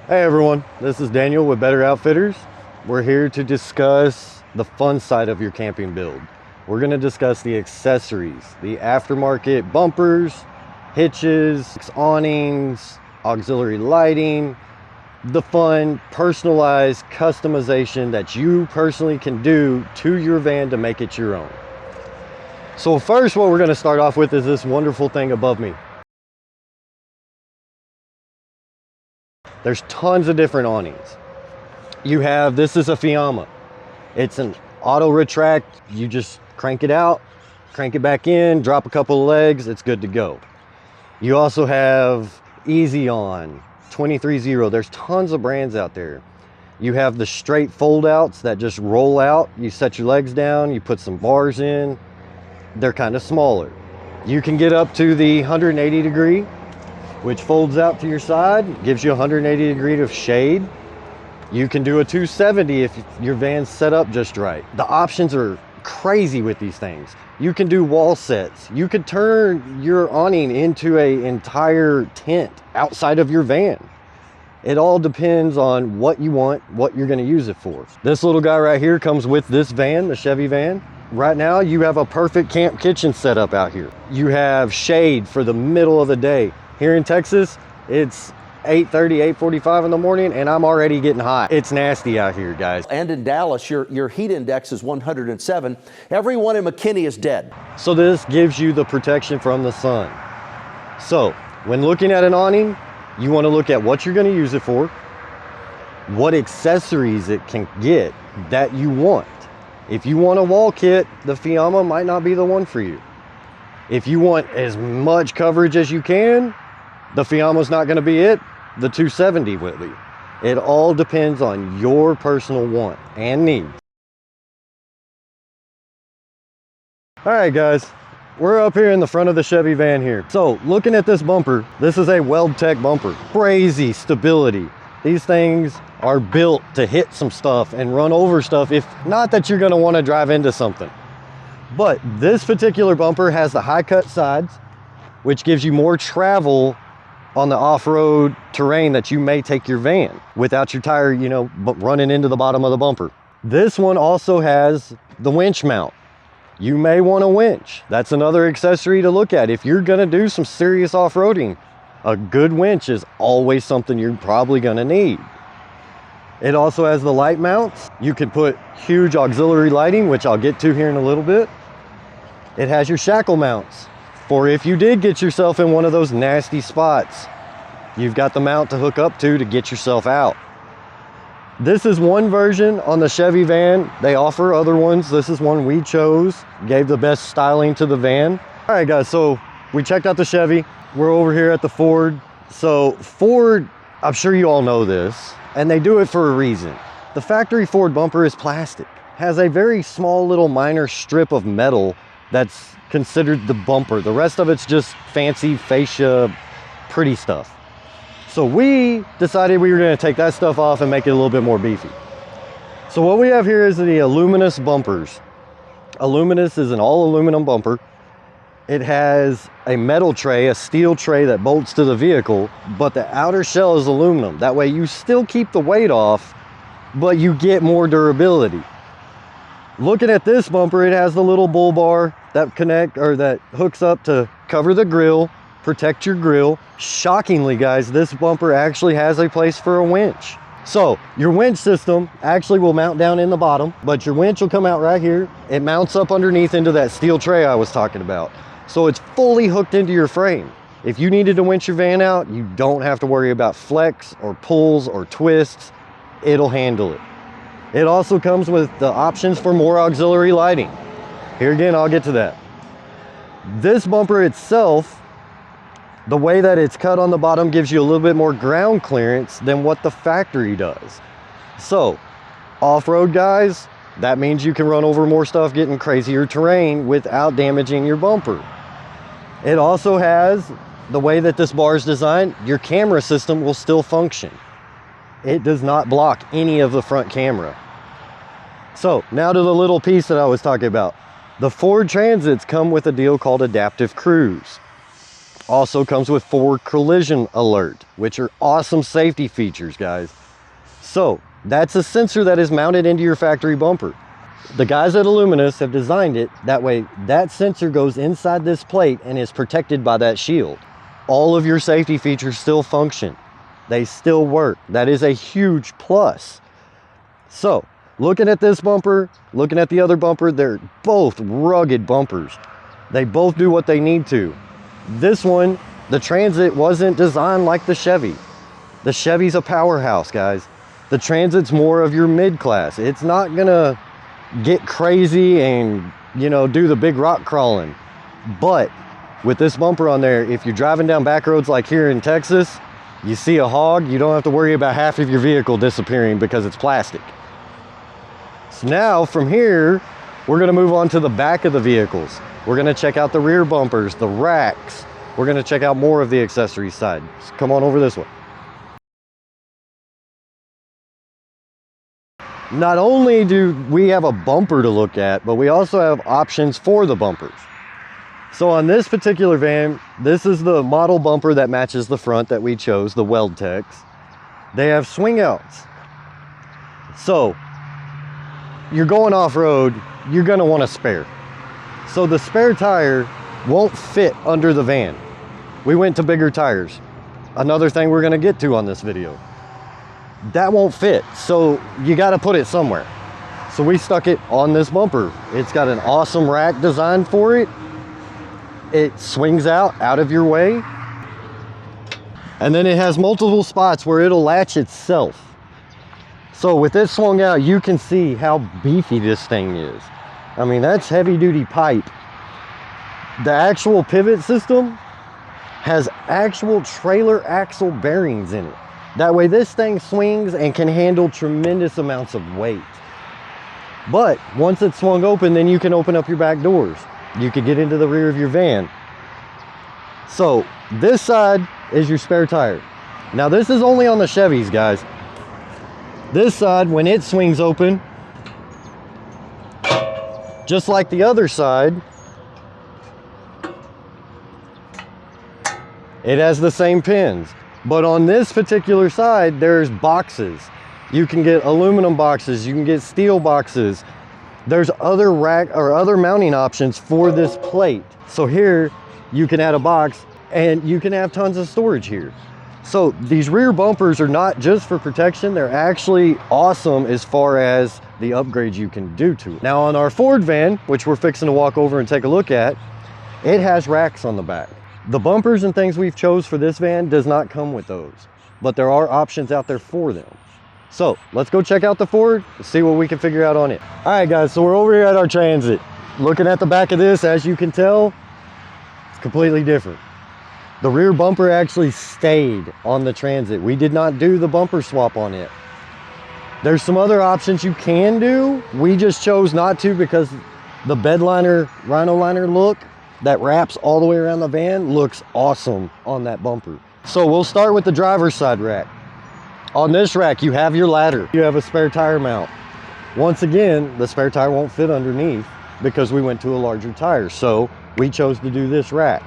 Hey everyone, this is Daniel with BTR Outfitters. We're here to discuss the fun side of your camping build. We're going to discuss the accessories, the aftermarket bumpers, hitches, awnings, auxiliary lighting, the fun, personalized customization that you personally can do to your van to make it your own. So first, what we're going to start off with is this wonderful thing above me. There's tons of different awnings. You have, this is a Fiamma. It's an auto retract. You just crank it out, crank it back in, drop a couple of legs, it's good to go. You also have Easy On, 23-0. There's tons of brands out there. You have the straight fold outs that just roll out. You set your legs down, you put some bars in. They're kind of smaller. You can get up to the 180 degree, which folds out to your side, gives you 180 degree of shade. You can do a 270 if your van's set up just right. The options are crazy with these things. You can do wall sets. You could turn your awning into an entire tent outside of your van. It all depends on what you want, what you're gonna use it for. This little guy right here comes with this van, the Chevy van. Right now, you have a perfect camp kitchen setup out here. You have shade for the middle of the day. Here in Texas, it's 8:30, 8:45 in the morning, and I'm already getting hot. It's nasty out here, guys. And in Dallas, your heat index is 107. Everyone in McKinney is dead. So this gives you the protection from the sun. So when looking at an awning, you want to look at what you're going to use it for, what accessories it can get that you want. If you want a wall kit, the Fiamma might not be the one for you. If you want as much coverage as you can, the Fiamma's not going to be it. The 270 will be. It all depends on your personal want and need. All right, guys, we're up here in the front of the Chevy van here. So looking at this bumper, this is a WeldTech bumper. Crazy stability. These things are built to hit some stuff and run over stuff, if not that you're going to want to drive into something. But this particular bumper has the high cut sides, which gives you more travel on the off-road terrain that you may take your van without your tire, running into the bottom of the bumper. This one also has the winch mount. You may want a winch. That's another accessory to look at. If you're gonna do some serious off-roading, a good winch is always something you're probably gonna need. It also has the light mounts. You can put huge auxiliary lighting, which I'll get to here in a little bit. It has your shackle mounts for if you did get yourself in one of those nasty spots. You've got the mount to hook up to get yourself out. This is one version on the Chevy van. They offer other ones. This is one we chose, gave the best styling to the van. All right, guys, so we checked out the Chevy. We're over here at the Ford. So Ford, I'm sure you all know this, and they do it for a reason. The factory Ford bumper is plastic, has a very small little minor strip of metal that's considered the bumper. The rest of it's just fancy fascia, pretty stuff. So we decided we were going to take that stuff off and make it a little bit more beefy. So what we have here is the Aluminous bumpers. Aluminous is an all aluminum bumper. It has a metal tray, a steel tray that bolts to the vehicle, but the outer shell is aluminum. That way you still keep the weight off, but you get more durability. Looking at this bumper, it has the little bull bar that hooks up to cover the grill, protect your grill. Shockingly, guys, this bumper actually has a place for a winch. So your winch system actually will mount down in the bottom, but your winch will come out right here. It mounts up underneath into that steel tray I was talking about. So it's fully hooked into your frame. If you needed to winch your van out, you don't have to worry about flex or pulls or twists. It'll handle it. It also comes with the options for more auxiliary lighting. Here again, I'll get to that. This bumper itself, the way that it's cut on the bottom gives you a little bit more ground clearance than what the factory does. So, off-road guys, that means you can run over more stuff getting crazier terrain without damaging your bumper. It also has, the way that this bar is designed, your camera system will still function. It does not block any of the front camera. So now to the little piece that I was talking about. The Ford Transits come with a deal called Adaptive Cruise. Also comes with forward collision alert, which are awesome safety features, guys. So that's a sensor that is mounted into your factory bumper. The guys at Illuminous have designed it that way that sensor goes inside this plate and is protected by that shield. All of your safety features still function. They still work. That is a huge plus. So looking at this bumper, looking at the other bumper, they're both rugged bumpers. They both do what they need to. This one, the Transit, wasn't designed like the Chevy. The Chevy's a powerhouse, guys. The Transit's more of your mid-class. It's not gonna get crazy and, you know, do the big rock crawling. But with this bumper on there, if you're driving down back roads like here in Texas, you see a hog, you don't have to worry about half of your vehicle disappearing because it's plastic. So now from here, we're gonna move on to the back of the vehicles. We're gonna check out the rear bumpers, the racks. We're gonna check out more of the accessories side. So come on over this way. Not only do we have a bumper to look at, but we also have options for the bumpers. So on this particular van, this is the model bumper that matches the front that we chose, the WeldTechs. They have swing outs. So you're going off-road, you're gonna want a spare. So the spare tire won't fit under the van. We went to bigger tires. Another thing we're gonna get to on this video. That won't fit, so you gotta put it somewhere. So we stuck it on this bumper. It's got an awesome rack designed for it. It swings out of your way. And then it has multiple spots where it'll latch itself. So with it swung out, you can see how beefy this thing is. I mean, that's heavy duty pipe. The actual pivot system has actual trailer axle bearings in it. That way this thing swings and can handle tremendous amounts of weight. But once it's swung open, then you can open up your back doors. You can get into the rear of your van. So this side is your spare tire. Now this is only on the Chevys, guys. This side, when it swings open, just like the other side, it has the same pins. But on this particular side, there's boxes. You can get aluminum boxes, you can get steel boxes. There's other rack or other mounting options for this plate. So here you can add a box and you can have tons of storage here. So these rear bumpers are not just for protection, they're actually awesome as far as the upgrades you can do to it. Now on our Ford van, which we're fixing to walk over and take a look at, it has racks on the back. The bumpers and things we've chose for this van does not come with those, but there are options out there for them. So let's go check out the Ford and see what we can figure out on it. All right guys, so we're over here at our Transit. Looking at the back of this, as you can tell, it's completely different. The rear bumper actually stayed on the Transit. We did not do the bumper swap on it. There's some other options you can do. We just chose not to because the bed liner, rhino liner look that wraps all the way around the van looks awesome on that bumper. So we'll start with the driver's side rack. On this rack, you have your ladder. You have a spare tire mount. Once again, the spare tire won't fit underneath because we went to a larger tire. So we chose to do this rack.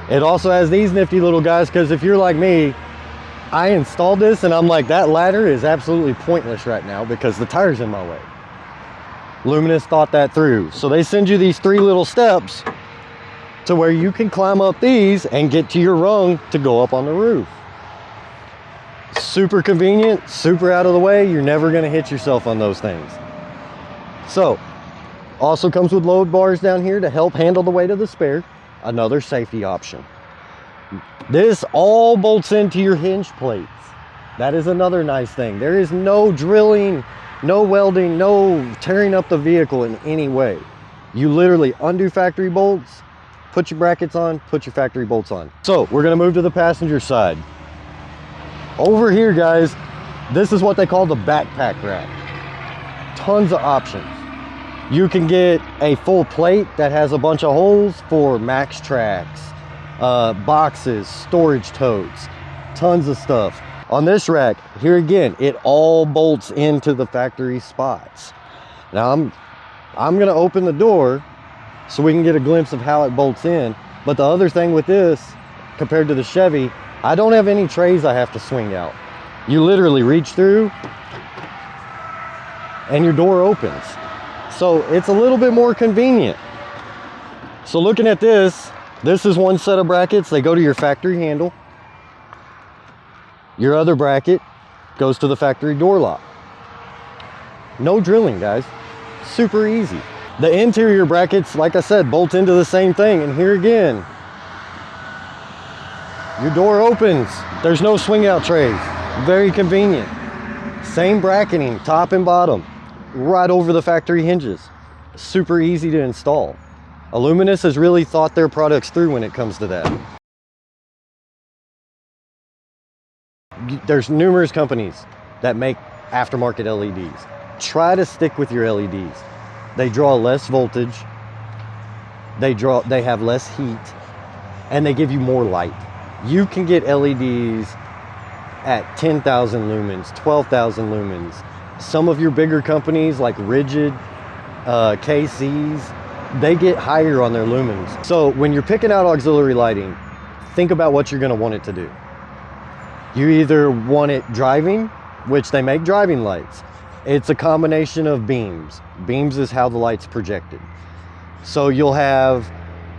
It also has these nifty little guys because if you're like me, I installed this and I'm like, that ladder is absolutely pointless right now because the tire's in my way. Luminous thought that through. So they send you these 3 little steps to where you can climb up these and get to your rung to go up on the roof. Super convenient, super out of the way. You're never gonna hit yourself on those things. So, also comes with load bars down here to help handle the weight of the spare. Another safety option. This all bolts into your hinge plates. That is another nice thing. There is no drilling, no welding, no tearing up the vehicle in any way. You literally undo factory bolts, put your brackets on, put your factory bolts on. So we're gonna move to the passenger side. Over here, guys, this is what they call the backpack rack. Tons of options. You can get a full plate that has a bunch of holes for max tracks, boxes, storage totes, tons of stuff. On this rack, here again, it all bolts into the factory spots. Now I'm gonna open the door so we can get a glimpse of how it bolts in. But the other thing with this compared to the Chevy, I don't have any trays I have to swing out. You literally reach through and your door opens. So it's a little bit more convenient. So looking at this is one set of brackets. They go to your factory handle. Your other bracket goes to the factory door lock. No drilling, guys. Super easy. The interior brackets, like I said, bolt into the same thing. And here again, your door opens. There's no swing out trays. Very convenient. Same bracketing, top and bottom, right over the factory hinges. Super easy to install. Illuminous has really thought their products through when it comes to that. There's numerous companies that make aftermarket LEDs. Try to stick with your LEDs. They draw less voltage, they have less heat, and they give you more light. You can get LEDs at 10,000 lumens, 12,000 lumens. Some of your bigger companies like Rigid, KCs, they get higher on their lumens. So when you're picking out auxiliary lighting, think about what you're gonna want it to do. You either want it driving, which they make driving lights. It's a combination of beams. Beams is how the light's projected. So you'll have,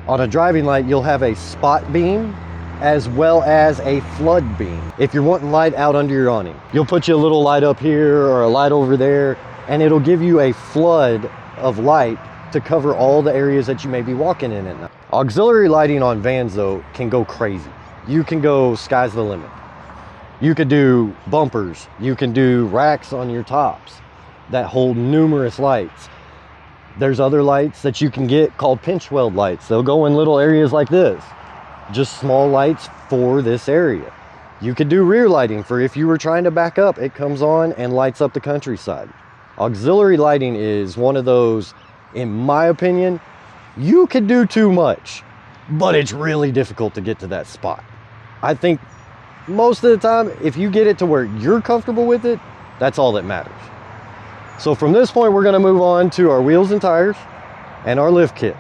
on a driving light, you'll have a spot beam as well as a flood beam. If you're wanting light out under your awning, you'll put you a little light up here or a light over there, and it'll give you a flood of light to cover all the areas that you may be walking in at night. Auxiliary lighting on vans, though, can go crazy. You can go sky's the limit. You could do bumpers, you can do racks on your tops that hold numerous lights. There's other lights that you can get called pinch weld lights. They'll go in little areas like this, just small lights for this area. You could do rear lighting for if you were trying to back up, it comes on and lights up the countryside. Auxiliary lighting is one of those, in my opinion, you could do too much, but it's really difficult to get to that spot. I think most of the time, if you get it to where you're comfortable with it, that's all that matters. So from this point, we're gonna move on to our wheels and tires and our lift kits.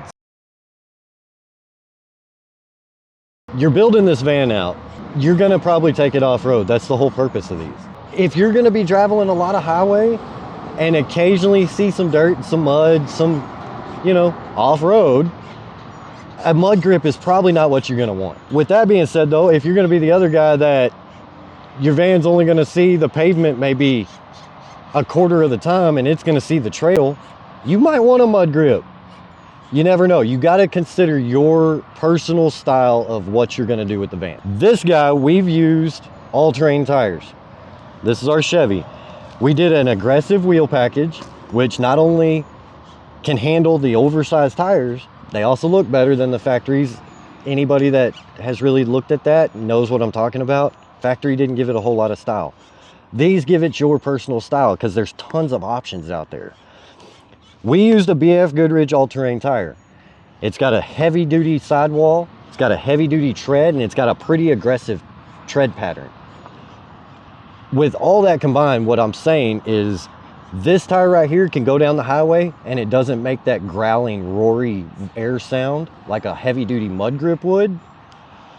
You're building this van out, you're gonna probably take it off-road. That's the whole purpose of these. If you're gonna be traveling a lot of highway and occasionally see some dirt, some mud, some, off-road, a mud grip is probably not what you're gonna want. With that being said though, if you're gonna be the other guy that your van's only gonna see the pavement maybe a quarter of the time and it's gonna see the trail, you might want a mud grip. You never know. You gotta consider your personal style of what you're gonna do with the van. This guy, we've used all-terrain tires. This is our Chevy. We did an aggressive wheel package, which not only can handle the oversized tires, they also look better than the factories. Anybody that has really looked at that knows what I'm talking about. Factory didn't give it a whole lot of style. These give it your personal style because there's tons of options out there. We used a BF Goodrich all-terrain tire. It's got a heavy-duty sidewall, it's got a heavy-duty tread, and it's got a pretty aggressive tread pattern. With all that combined, what I'm saying is this tire right here can go down the highway and it doesn't make that growling, roary air sound like a heavy-duty mud grip would.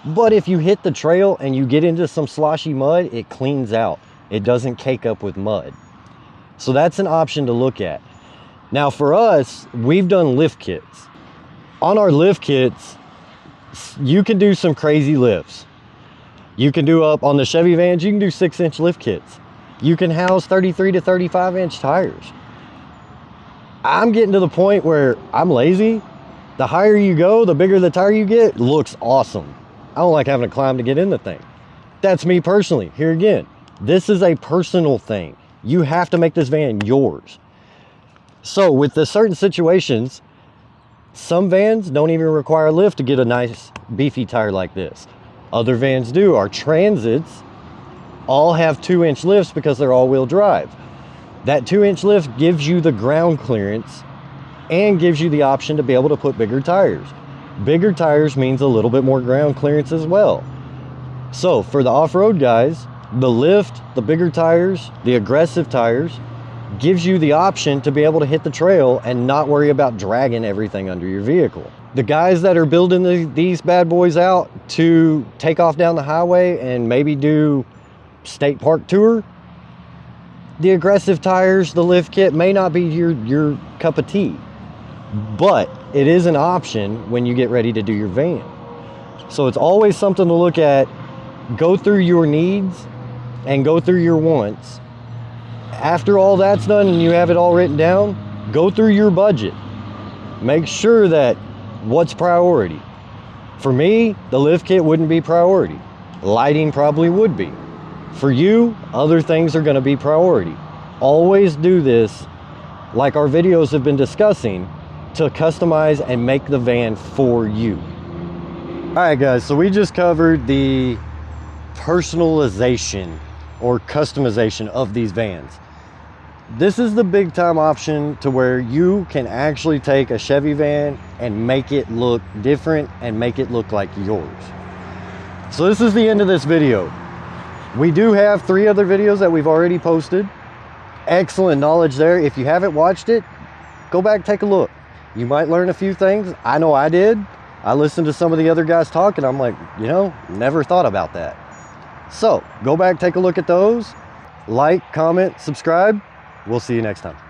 But if you hit the trail and you get into some sloshy mud, it cleans out. It doesn't cake up with mud. So that's an option to look at. Now for us, we've done lift kits. On our lift kits, you can do some crazy lifts. You can do up on the Chevy vans, you can do 6-inch lift kits. You can house 33 to 35-inch tires. I'm getting to the point where I'm lazy. The higher you go, the bigger the tire you get, looks awesome. I don't like having to climb to get in the thing. That's me personally. Here again, this is a personal thing. You have to make this van yours. So with the certain situations, some vans don't even require a lift to get a nice beefy tire like this. Other vans do. Our Transits all have 2-inch lifts because they're all-wheel drive. That 2-inch lift gives you the ground clearance and gives you the option to be able to put bigger tires. Bigger tires means a little bit more ground clearance as well. So for the off-road guys, the lift, the bigger tires, the aggressive tires gives you the option to be able to hit the trail and not worry about dragging everything under your vehicle. The guys that are building these bad boys out to take off down the highway and maybe do state park tour, the aggressive tires, the lift kit may not be your cup of tea, but it is an option when you get ready to do your van. So it's always something to look at. Go through your needs and go through your wants. After all that's done and you have it all written down, go through your budget. Make sure that what's priority. For me, the lift kit wouldn't be priority. Lighting probably would be. For you, other things are going to be priority. Always do this, like our videos have been discussing, to customize and make the van for you. All right, guys, so we just covered the personalization or customization of these vans. This is the big time option to where you can actually take a Chevy van and make it look different and make it look like yours. So this is the end of this video. We do have 3 other videos that we've already posted. Excellent knowledge there. If you haven't watched it, go back, take a look. You might learn a few things. I know I did. I listened to some of the other guys talk and I'm like, you know, never thought about that. So go back, take a look at those. Like, comment, subscribe. We'll see you next time.